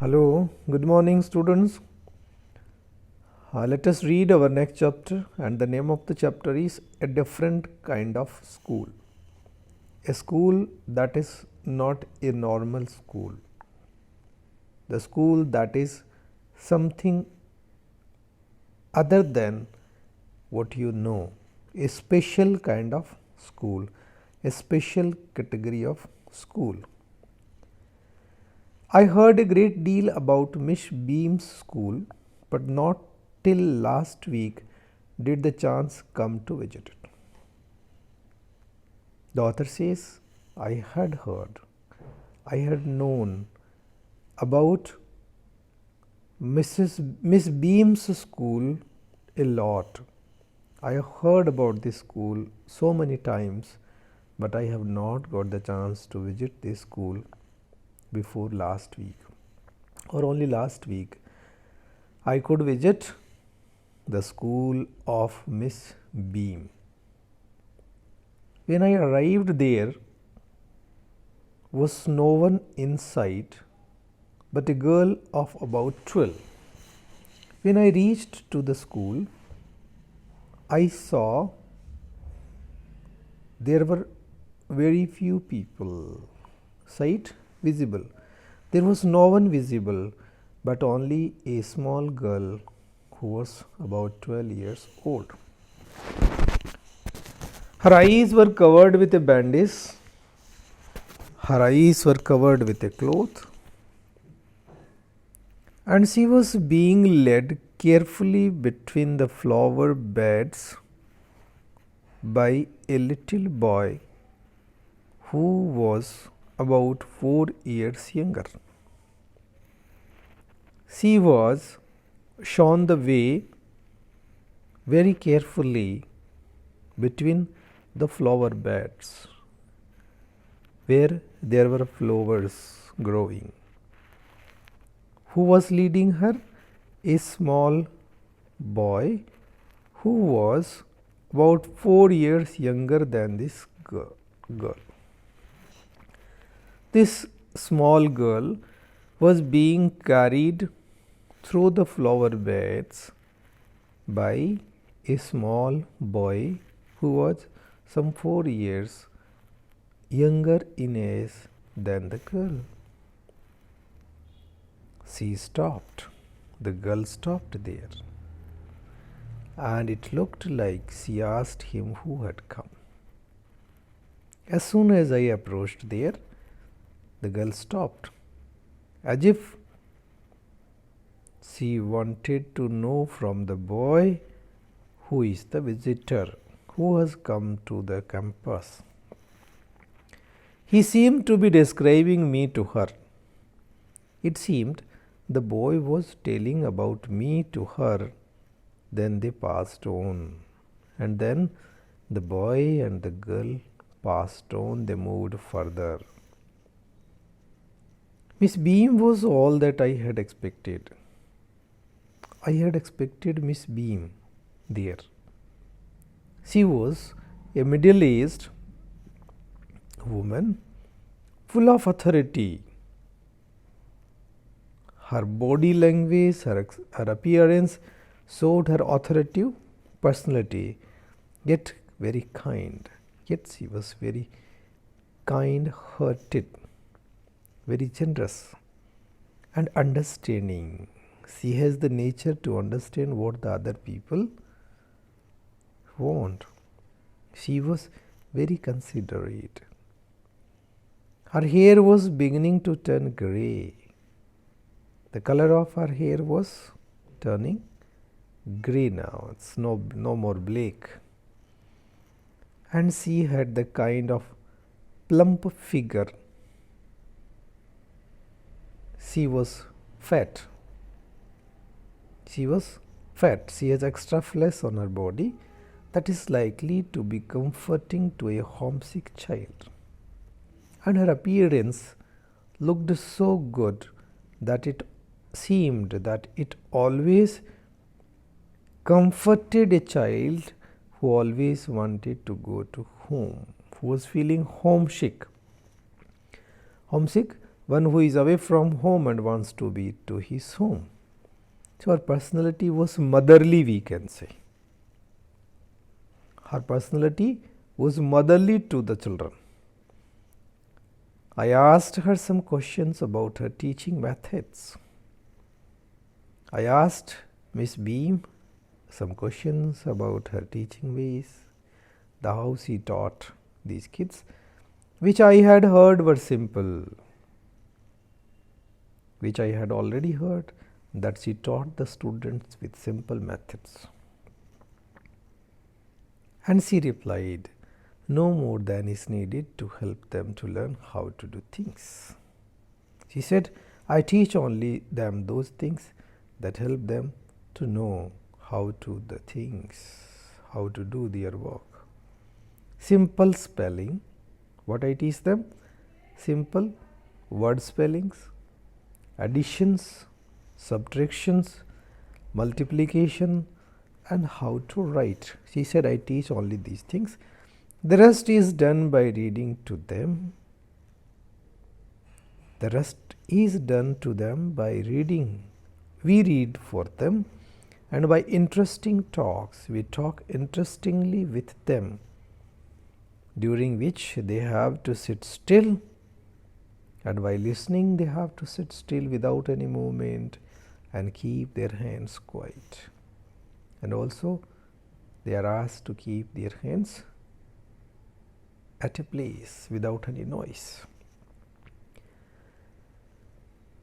Hello, good morning students. Let us read our next chapter, and the name of the chapter is A Different Kind of School. A school that is not a normal school. The school that is something other than what you know. A special kind of school. A special category of school. I heard a great deal about Miss Beam's school, but not till last week did the chance come to visit it. The author says, I had heard, I had known about Miss Beam's school a lot. I have heard about this school so many times, but I have not got the chance to visit this school before last week, or only last week. I could visit the school of Miss Beam. When I arrived there was no one in sight but a girl of about 12. When I reached to the school, I saw there were very few people. Sight visible. There was no one visible, but only a small girl who was about 12 years old. Her eyes were covered with a bandage. Her eyes were covered with a cloth, and she was being led carefully between the flower beds by a little boy who was about 4 years younger. She was shown the way very carefully between the flower beds where there were flowers growing. Who was leading her? A small boy who was about 4 years younger than this girl. This small girl was being carried through the flower beds by a small boy who was some 4 years younger in age than the girl. She stopped. The girl stopped there, and it looked like she asked him who had come. As soon as I approached there, the girl stopped, as if she wanted to know from the boy who is the visitor who has come to the campus. He seemed to be describing me to her. It seemed the boy was telling about me to her. Then they passed on, and then the boy and the girl passed on. They moved further. Miss Beam was all that I had expected. I had expected Miss Beam there. She was a middle-aged woman full of authority. Her body language, her appearance showed her authoritative personality, yet very kind. Yet she was very kind-hearted, very generous and understanding. She has the nature to understand what the other people want. She was very considerate. Her hair was beginning to turn grey. The color of her hair was turning grey now. It's no more black. And she had the kind of plump figure. She was fat. She was fat. She has extra flesh on her body that is likely to be comforting to a homesick child. And her appearance looked so good that it seemed that it always comforted a child who always wanted to go to home, who was feeling homesick. Homesick one who is away from home and wants to be to his home. So her personality was motherly, we can say. Her personality was motherly to the children. I asked her some questions about her teaching methods. I asked Miss Beam some questions about her teaching ways, the how she taught these kids, which I had heard were simple, which I had already heard, that she taught the students with simple methods. And she replied, no more than is needed to help them to learn how to do things. She said, I teach only them those things that help them to know how to do the things, how to do their work. Simple spelling, what I teach them? Simple word spellings, additions, subtractions, multiplication, and how to write. She said, I teach only these things. The rest is done by reading to them. The rest is done to them by reading. We read for them, and by interesting talks, we talk interestingly with them, during which they have to sit still, and while listening they have to sit still without any movement and keep their hands quiet. And also they are asked to keep their hands at a place without any noise.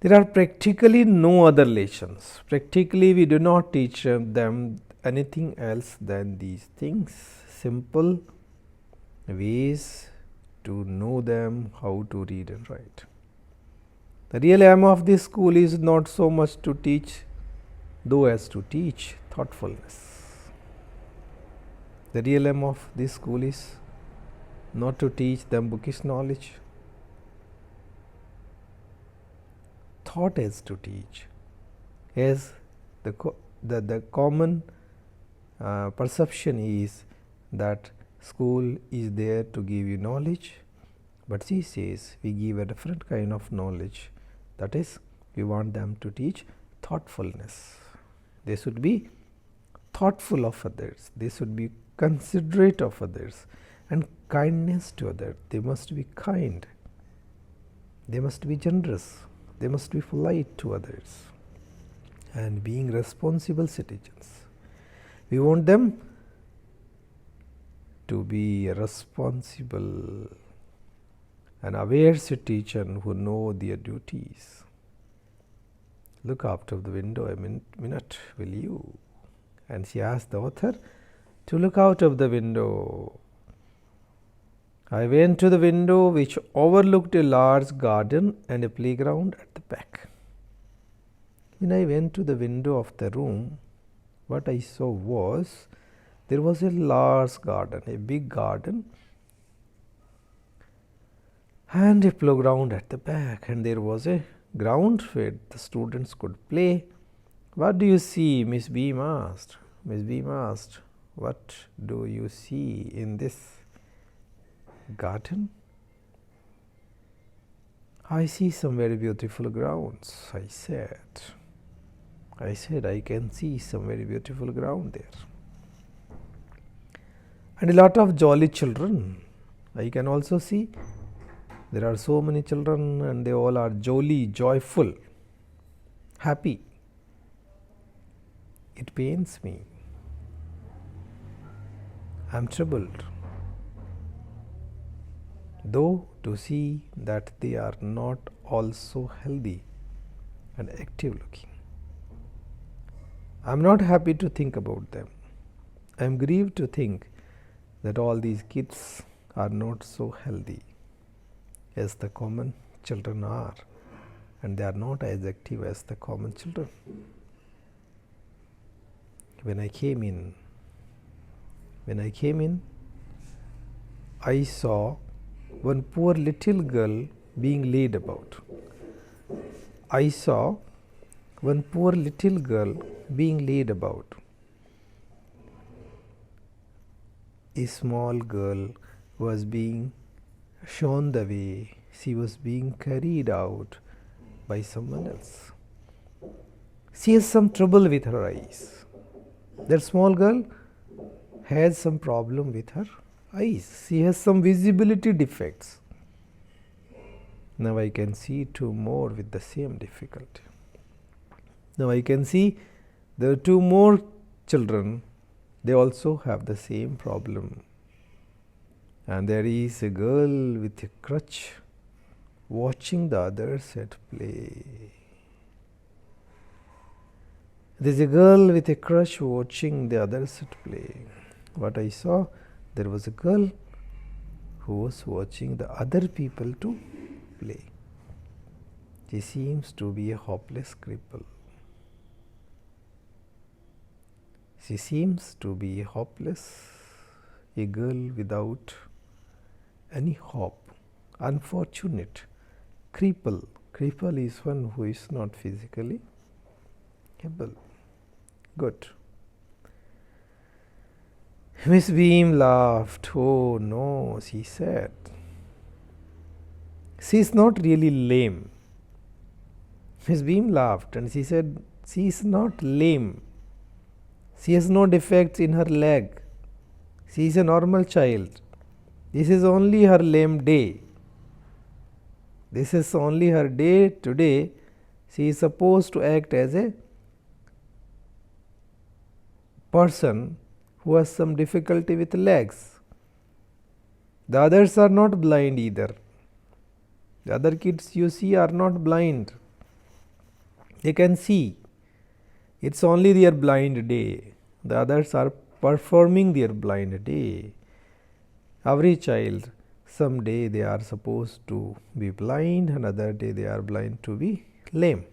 There are practically no other lessons. Practically we do not teach them anything else than these things, simple ways to know them how to read and write. The real aim of this school is not so much to teach, though, as to teach thoughtfulness. The real aim of this school is not to teach them bookish knowledge. Thought is to teach, as the common perception is that school is there to give you knowledge, but she says we give a different kind of knowledge, that is, we want them to teach thoughtfulness. They should be thoughtful of others, they should be considerate of others, and kindness to others. They must be kind, they must be generous, they must be polite to others, and being responsible citizens. We want them to be responsible and aware citizens who know their duties. Look out of the window a minute, will you? And she asked the author to look out of the window. I went to the window, which overlooked a large garden and a playground at the back. When I went to the window of the room, what I saw was there was a large garden, a big garden, and a playground at the back, and there was a ground where the students could play. What do you see? Miss Beam asked. Miss Beam asked, what do you see in this garden? I see some very beautiful grounds, I said. I can see some very beautiful ground there. And a lot of jolly children. I can also see there are so many children, and they all are jolly, joyful, happy. It pains me. I am troubled, though, to see that they are not all so healthy and active looking. I am not happy to think about them. I am grieved to think that all these kids are not so healthy as the common children are, and they are not as active as the common children. When I came in, I saw one poor little girl being laid about. I saw one poor little girl being laid about. A small girl was being shown the way. She was being carried out by someone else. She has some trouble with her eyes. That small girl has some problem with her eyes. She has some visibility defects. Now I can see two more with the same difficulty. Now I can see there are two more children, they also have the same problem. And there is a girl with a crutch watching the others at play. There is a girl with a crutch watching the others at play. What I saw, there was a girl who was watching the other people to play. She seems to be a hopeless cripple. She seems to be hopeless, a girl without any hope, unfortunate, cripple. Cripple is one who is not physically able. Good. Miss Beam laughed. Oh no, she said. She is not really lame. Miss Beam laughed and she said, she is not lame. She has no defects in her leg. She is a normal child. This is only her lame day. This is only her day today. She is supposed to act as a person who has some difficulty with legs. The others are not blind either. The other kids you see are not blind. They can see. It's only their blind day. The others are performing their blind day. Every child, some day they are supposed to be blind, another day they are blind to be lame.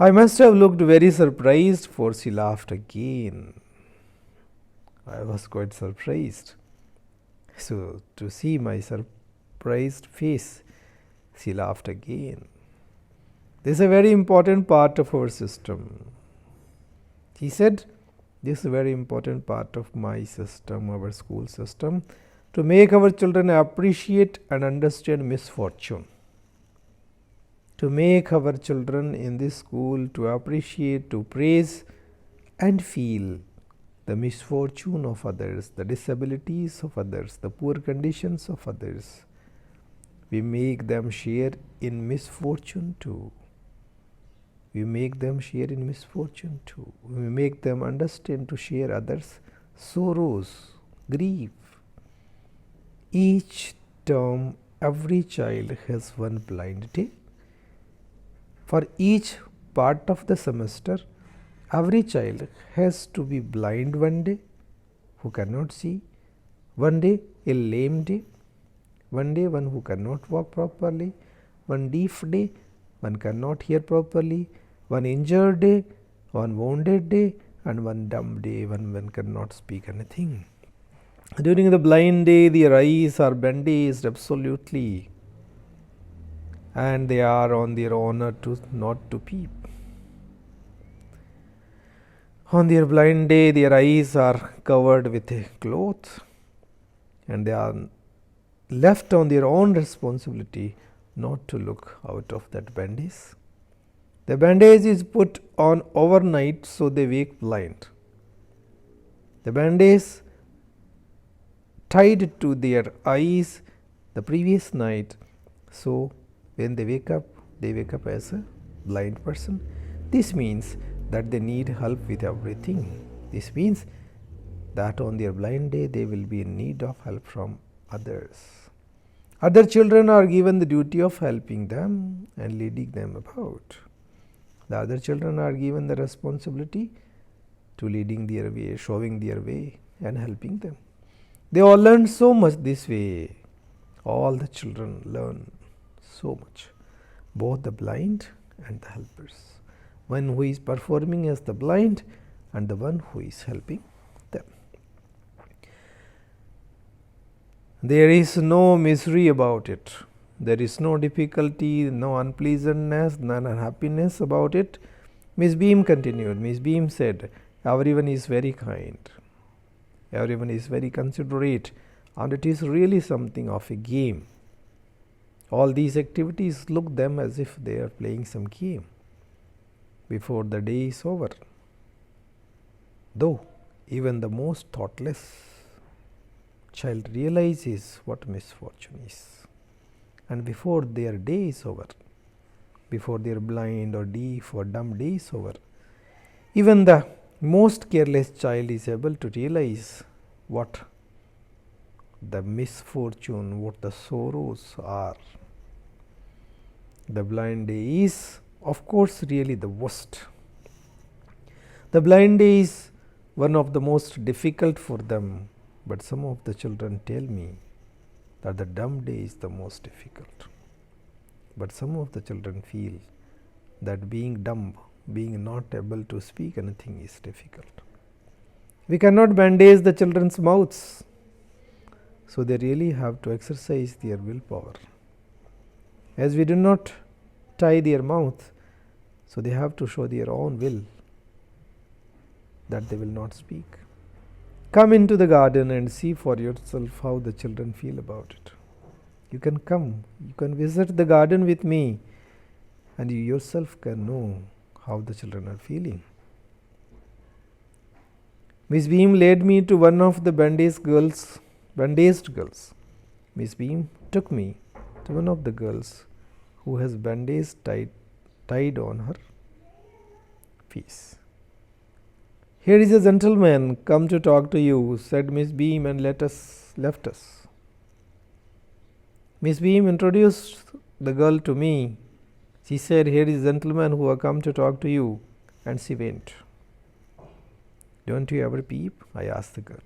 I must have looked very surprised, for she laughed again. I was quite surprised. So, to see my surprised face, she laughed again. This is a very important part of our system. He said, this is a very important part of my system, our school system, to make our children appreciate and understand misfortune. To make our children in this school to appreciate, to praise and feel the misfortune of others, the disabilities of others, the poor conditions of others. We make them share in misfortune too. We make them share in misfortune too. We make them understand to share others' sorrows, grief. Each term, every child has one blind day. For each part of the semester, every child has to be blind one day, who cannot see, one day a lame day, one day one who cannot walk properly, one deaf day, one cannot hear properly, one injured day, one wounded day, and one dumb day when one cannot speak anything. During the blind day, their eyes are bandaged absolutely, and they are on their honor to not to peep. On their blind day, their eyes are covered with a cloth, and they are left on their own responsibility not to look out of that bandage. The bandage is put on overnight, so they wake blind. The bandage tied to their eyes the previous night, so when they wake up as a blind person. This means that they need help with everything. This means that on their blind day they will be in need of help from others. Other children are given the duty of helping them and leading them about. The other children are given the responsibility to leading their way, showing their way and helping them. They all learn so much this way. All the children learn so much, both the blind and the helpers. One who is performing as the blind and the one who is helping them. There is no misery about it. There is no difficulty, no unpleasantness, none unhappiness about it. Miss Beam continued. Miss Beam said, everyone is very kind. Everyone is very considerate, and it is really something of a game. All these activities look them as if they are playing some game before the day is over. Though even the most thoughtless child realizes what misfortune is, and before their day is over, before their blind or deaf or dumb day is over, even the most careless child is able to realize what the misfortune, what the sorrows are. The blind day is, of course, really the worst. The blind day is one of the most difficult for them, but some of the children tell me that the dumb day is the most difficult. But some of the children feel that being dumb, being not able to speak anything is difficult. We cannot bandage the children's mouths, so they really have to exercise their willpower. As we do not tie their mouth, so they have to show their own will that they will not speak. Come into the garden and see for yourself how the children feel about it. You can come, you can visit the garden with me, and you yourself can know how the children are feeling. Miss Beam led me to one of the bandaged girls. Miss Beam took me to one of the girls who has bandage tied on her face. Here is a gentleman come to talk to you, said Miss Beam, and left us. Miss Beam introduced the girl to me. She said, here is a gentleman who have come to talk to you, and she went. Don't you ever peep? I asked the girl.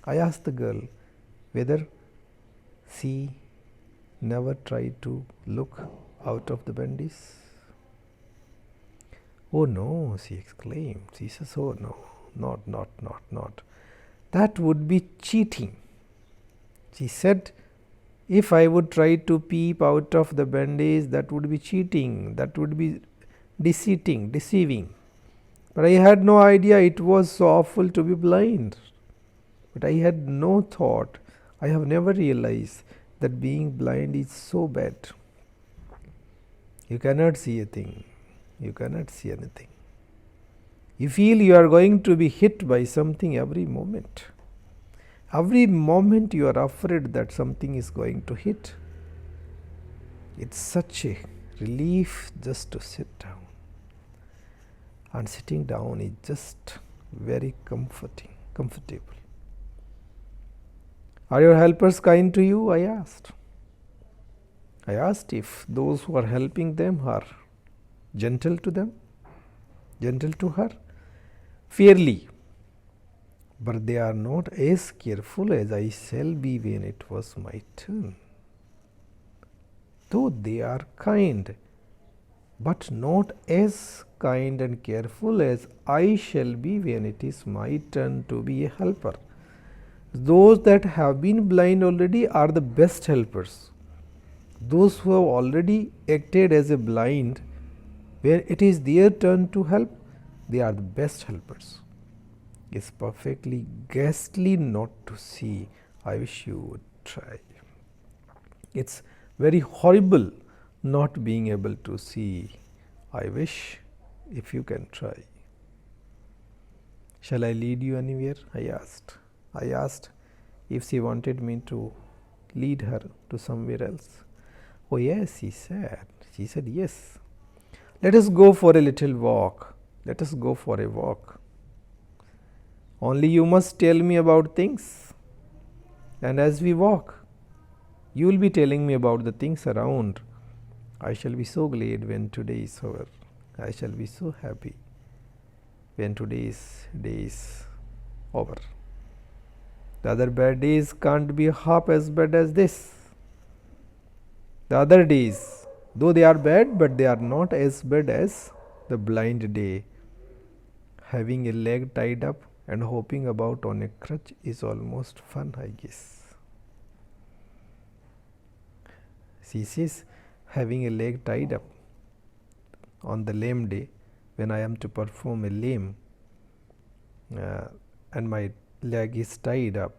I asked the girl whether she never tried to look out of the bandage. Oh no, she exclaimed. She says, oh no, not. That would be cheating. She said, if I would try to peep out of the bandage, that would be cheating, that would be deceiving. But I had no idea it was so awful to be blind. But I had no thought, I have never realized that being blind is so bad. You cannot see a thing. You cannot see anything. You feel you are going to be hit by something every moment. Every moment you are afraid that something is going to hit. It's such a relief just to sit down. And sitting down is just very comfortable. Are your helpers kind to you? I asked. I asked if those who are helping them are gentle to them, gentle to her, fairly, but they are not as careful as I shall be when it was my turn. Though they are kind, but not as kind and careful as I shall be when it is my turn to be a helper. Those that have been blind already are the best helpers. Those who have already acted as a blind, where it is their turn to help, they are the best helpers. It's perfectly ghastly not to see. I wish you would try. It's very horrible not being able to see. I wish if you can try. Shall I lead you anywhere? I asked. I asked if she wanted me to lead her to somewhere else. Oh yes, she said. She said yes. Let us go for a little walk. Let us go for a walk. Only you must tell me about things. And as we walk, you will be telling me about the things around. I shall be so glad when today is over. I shall be so happy when today's day is over. The other bad days can't be half as bad as this. The other days, though they are bad, but they are not as bad as the blind day. Having a leg tied up and hopping about on a crutch is almost fun, I guess. She says, having a leg tied up on the lame day, when I am to perform a lame and my leg is tied up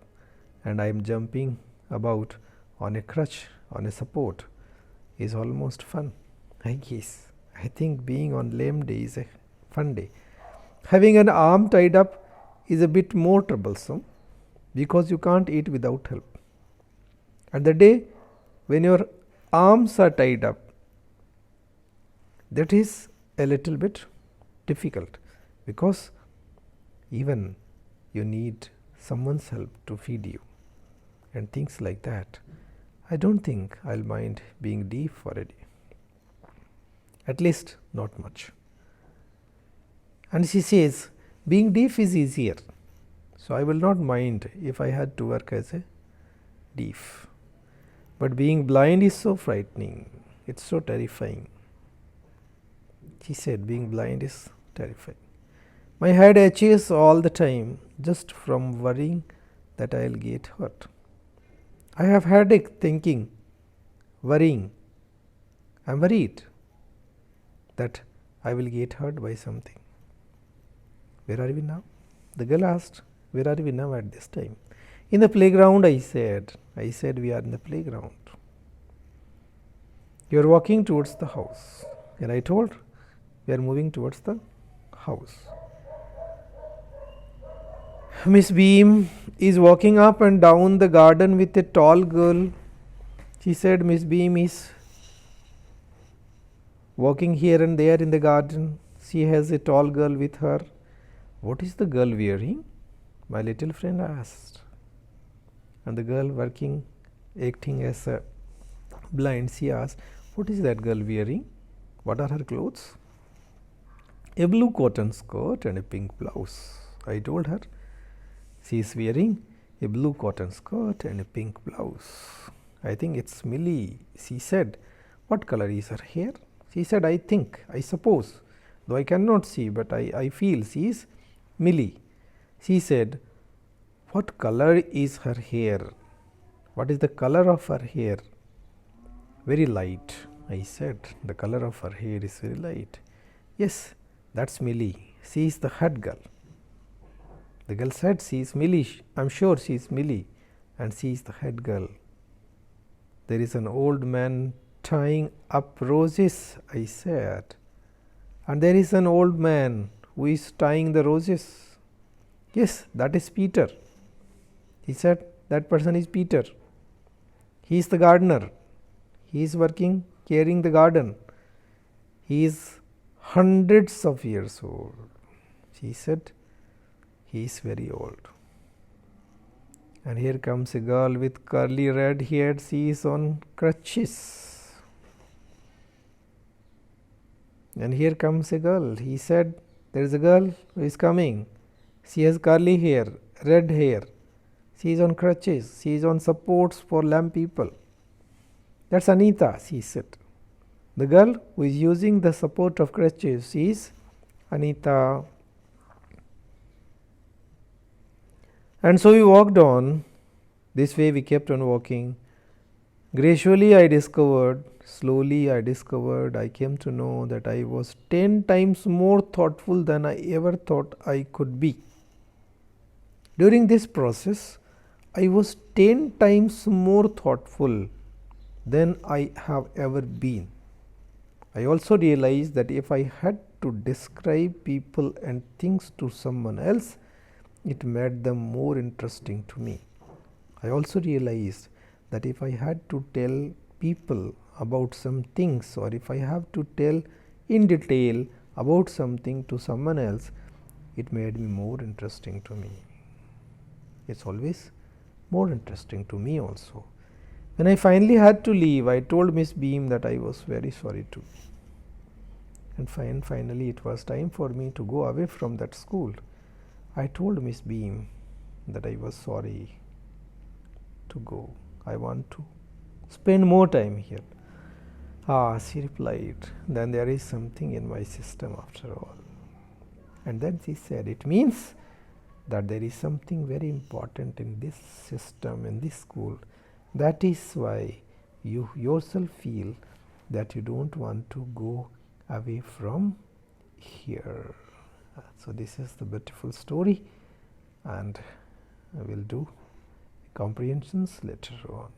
and I am jumping about on a crutch, on a support, is almost fun. I guess. I think being on lame day is a fun day. Having an arm tied up is a bit more troublesome because you can't eat without help. And the day when your arms are tied up, that is a little bit difficult because even you need someone's help to feed you and things like that. I don't think I'll mind being deaf for a day. At least not much. And she says, being deaf is easier. So I will not mind if I had to work as a deaf. But being blind is so frightening. It's so terrifying. She said, being blind is terrifying. My head aches all the time just from worrying that I'll get hurt. I have headache thinking, worrying. I'm worried that I will get hurt by something. Where are we now? The girl asked, where are we now at this time? In the playground, I said. I said we are in the playground. You are walking towards the house. And I told, we are moving towards the house. Miss Beam is walking up and down the garden with a tall girl. She said, Miss Beam is walking here and there in the garden. She has a tall girl with her. What is the girl wearing? My little friend asked. And the girl working, acting as a blind, she asked, what is that girl wearing? What are her clothes? A blue cotton skirt and a pink blouse. I told her. She is wearing a blue cotton skirt and a pink blouse. I think it's Millie. She said, what color is her hair? She said, I think, I suppose, though I cannot see, but I feel she is Millie. She said, what color is her hair? What is the color of her hair? Very light. I said, the color of her hair is very light. Yes, that's Millie. She is the head girl. The girl said, she is Millie. I am sure she is Millie and she is the head girl. There is an old man tying up roses, I said. And there is an old man who is tying the roses. Yes, that is Peter. He said, that person is Peter. He is the gardener. He is working, caring the garden. He is hundreds of years old. She said, he is very old. And here comes a girl with curly red hair. She is on crutches. And here comes a girl. He said, there is a girl who is coming. She has curly hair, red hair. She is on crutches. She is on supports for lame people. That's Anita, she said. The girl who is using the support of crutches, she is Anita. And so we walked on. This way we kept on walking. Gradually I discovered, slowly I discovered, I came to know that I was 10 times more thoughtful than I ever thought I could be. During this process, I was 10 times more thoughtful than I have ever been. I also realized that if I had to describe people and things to someone else, it made them more interesting to me. I also realized that if I had to tell people about some things, or if I have to tell in detail about something to someone else, it made me more interesting to me. It's always more interesting to me also. When I finally had to leave, I told Miss Beam that I was very sorry too. And finally it was time for me to go away from that school. I told Miss Beam that I was sorry to go. I want to spend more time here. She replied, then there is something in my system after all. And then she said, it means that there is something very important in this system, in this school. That is why you yourself feel that you don't want to go away from here. So this is the beautiful story, and I will do comprehensions later on.